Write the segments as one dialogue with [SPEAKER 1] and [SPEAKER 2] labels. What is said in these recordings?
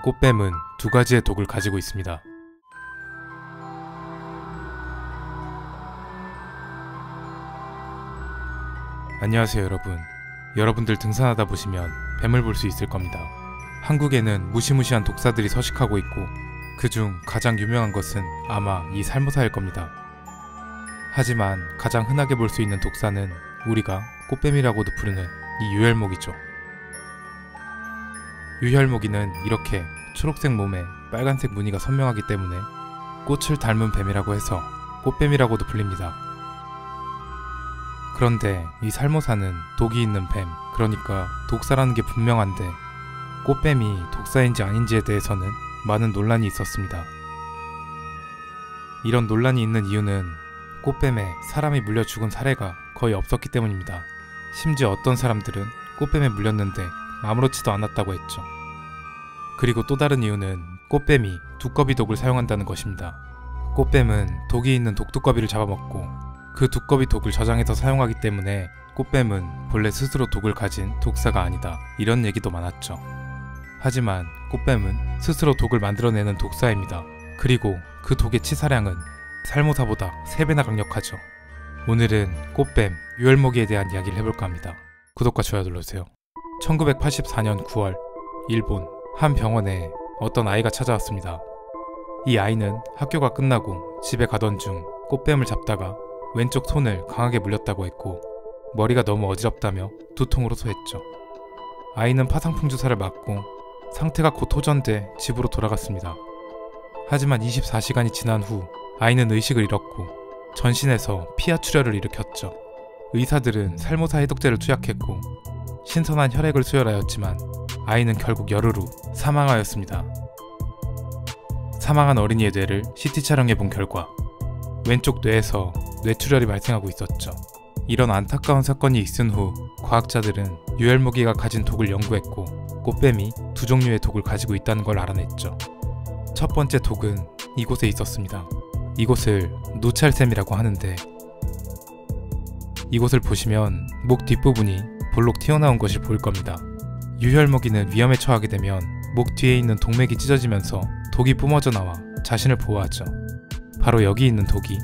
[SPEAKER 1] 꽃뱀은 두 가지의 독을 가지고 있습니다. 안녕하세요 여러분. 여러분들 등산하다 보시면 뱀을 볼 수 있을 겁니다. 한국에는 무시무시한 독사들이 서식하고 있고 그중 가장 유명한 것은 아마 이 살모사일 겁니다. 하지만 가장 흔하게 볼 수 있는 독사는 우리가 꽃뱀이라고도 부르는 이 유혈모기죠. 유혈모기는 이렇게 초록색 몸에 빨간색 무늬가 선명하기 때문에 꽃을 닮은 뱀이라고 해서 꽃뱀이라고도 불립니다. 그런데 이 살모사는 독이 있는 뱀, 그러니까 독사라는 게 분명한데 꽃뱀이 독사인지 아닌지에 대해서는 많은 논란이 있었습니다. 이런 논란이 있는 이유는 꽃뱀에 사람이 물려 죽은 사례가 거의 없었기 때문입니다. 심지어 어떤 사람들은 꽃뱀에 물렸는데 아무렇지도 않았다고 했죠. 그리고 또 다른 이유는 꽃뱀이 두꺼비 독을 사용한다는 것입니다. 꽃뱀은 독이 있는 독두꺼비를 잡아먹고 그 두꺼비 독을 저장해서 사용하기 때문에 꽃뱀은 본래 스스로 독을 가진 독사가 아니다, 이런 얘기도 많았죠. 하지만 꽃뱀은 스스로 독을 만들어내는 독사입니다. 그리고 그 독의 치사량은 살모사보다 3배나 강력하죠. 오늘은 꽃뱀, 유혈모기에 대한 이야기를 해볼까 합니다. 구독과 좋아요 눌러주세요. 1984년 9월 일본 한 병원에 어떤 아이가 찾아왔습니다. 이 아이는 학교가 끝나고 집에 가던 중 꽃뱀을 잡다가 왼쪽 손을 강하게 물렸다고 했고 머리가 너무 어지럽다며 두통으로 토했죠. 아이는 파상풍 주사를 맞고 상태가 곧 호전돼 집으로 돌아갔습니다. 하지만 24시간이 지난 후 아이는 의식을 잃었고 전신에서 피하 출혈을 일으켰죠. 의사들은 살모사 해독제를 투약했고 신선한 혈액을 수혈하였지만 아이는 결국 열흘 후 사망하였습니다. 사망한 어린이의 뇌를 CT 촬영해본 결과 왼쪽 뇌에서 뇌출혈이 발생하고 있었죠. 이런 안타까운 사건이 있은 후 과학자들은 유혈모기가 가진 독을 연구했고 꽃뱀이 두 종류의 독을 가지고 있다는 걸 알아냈죠. 첫 번째 독은 이곳에 있었습니다. 이곳을 누찰샘이라고 하는데 이곳을 보시면 목 뒷부분이 볼록 튀어나온 것이 보일 겁니다. 유혈모기는 위험에 처하게 되면 목 뒤에 있는 동맥이 찢어지면서 독이 뿜어져 나와 자신을 보호하죠. 바로 여기 있는 독이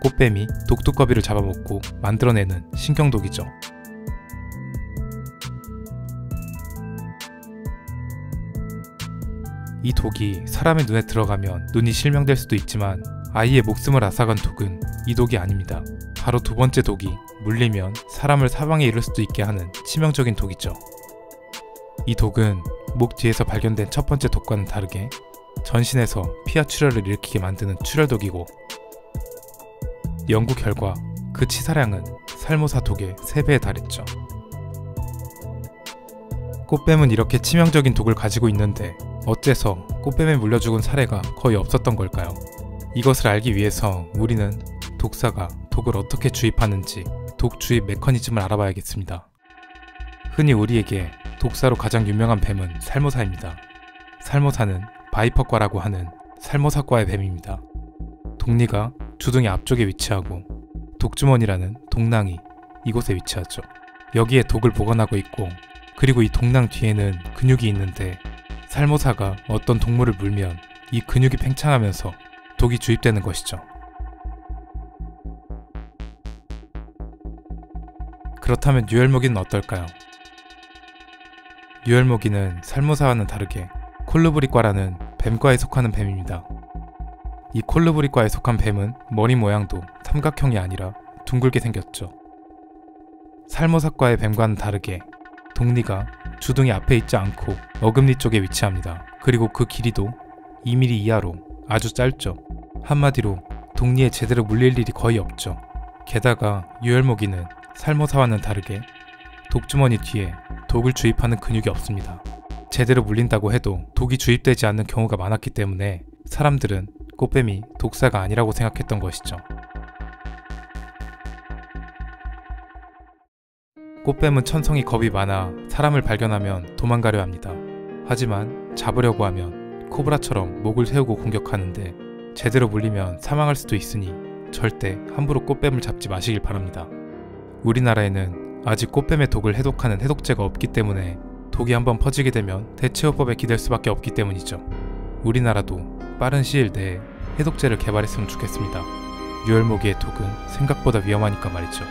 [SPEAKER 1] 꽃뱀이 독두꺼비를 잡아먹고 만들어내는 신경독이죠. 이 독이 사람의 눈에 들어가면 눈이 실명될 수도 있지만 아이의 목숨을 앗아간 독은 이 독이 아닙니다. 바로 두 번째 독이 물리면 사람을 사망에 이를 수도 있게 하는 치명적인 독이죠. 이 독은 목 뒤에서 발견된 첫 번째 독과는 다르게 전신에서 피하 출혈을 일으키게 만드는 출혈독이고 연구 결과 그 치사량은 살모사 독의 3배에 달했죠. 꽃뱀은 이렇게 치명적인 독을 가지고 있는데 어째서 꽃뱀에 물려 죽은 사례가 거의 없었던 걸까요? 이것을 알기 위해서 우리는 독사가 독을 어떻게 주입하는지 독 주입 메커니즘을 알아봐야겠습니다. 흔히 우리에게 독사로 가장 유명한 뱀은 살모사입니다. 살모사는 바이퍼과라고 하는 살모사과의 뱀입니다. 독리가 주둥이 앞쪽에 위치하고 독주머니라는 독낭이 이곳에 위치하죠. 여기에 독을 보관하고 있고 그리고 이 독낭 뒤에는 근육이 있는데 살모사가 어떤 동물을 물면 이 근육이 팽창하면서 독이 주입되는 것이죠. 그렇다면 유혈모기는 어떨까요? 유혈모기는 살모사와는 다르게 콜루브리과라는 뱀과에 속하는 뱀입니다. 이 콜루브리과에 속한 뱀은 머리 모양도 삼각형이 아니라 둥글게 생겼죠. 살모사과의 뱀과는 다르게 독리가 주둥이 앞에 있지 않고 어금니 쪽에 위치합니다. 그리고 그 길이도 2mm 이하로 아주 짧죠. 한마디로 독리에 제대로 물릴 일이 거의 없죠. 게다가 유혈모기는 살모사와는 다르게 독주머니 뒤에 독을 주입하는 근육이 없습니다. 제대로 물린다고 해도 독이 주입되지 않는 경우가 많았기 때문에 사람들은 꽃뱀이 독사가 아니라고 생각했던 것이죠. 꽃뱀은 천성이 겁이 많아 사람을 발견하면 도망가려 합니다. 하지만 잡으려고 하면 코브라처럼 목을 세우고 공격하는데 제대로 물리면 사망할 수도 있으니 절대 함부로 꽃뱀을 잡지 마시길 바랍니다. 우리나라에는 아직 꽃뱀의 독을 해독하는 해독제가 없기 때문에 독이 한번 퍼지게 되면 대체요법에 기댈 수밖에 없기 때문이죠. 우리나라도 빠른 시일 내에 해독제를 개발했으면 좋겠습니다. 유혈모기의 독은 생각보다 위험하니까 말이죠.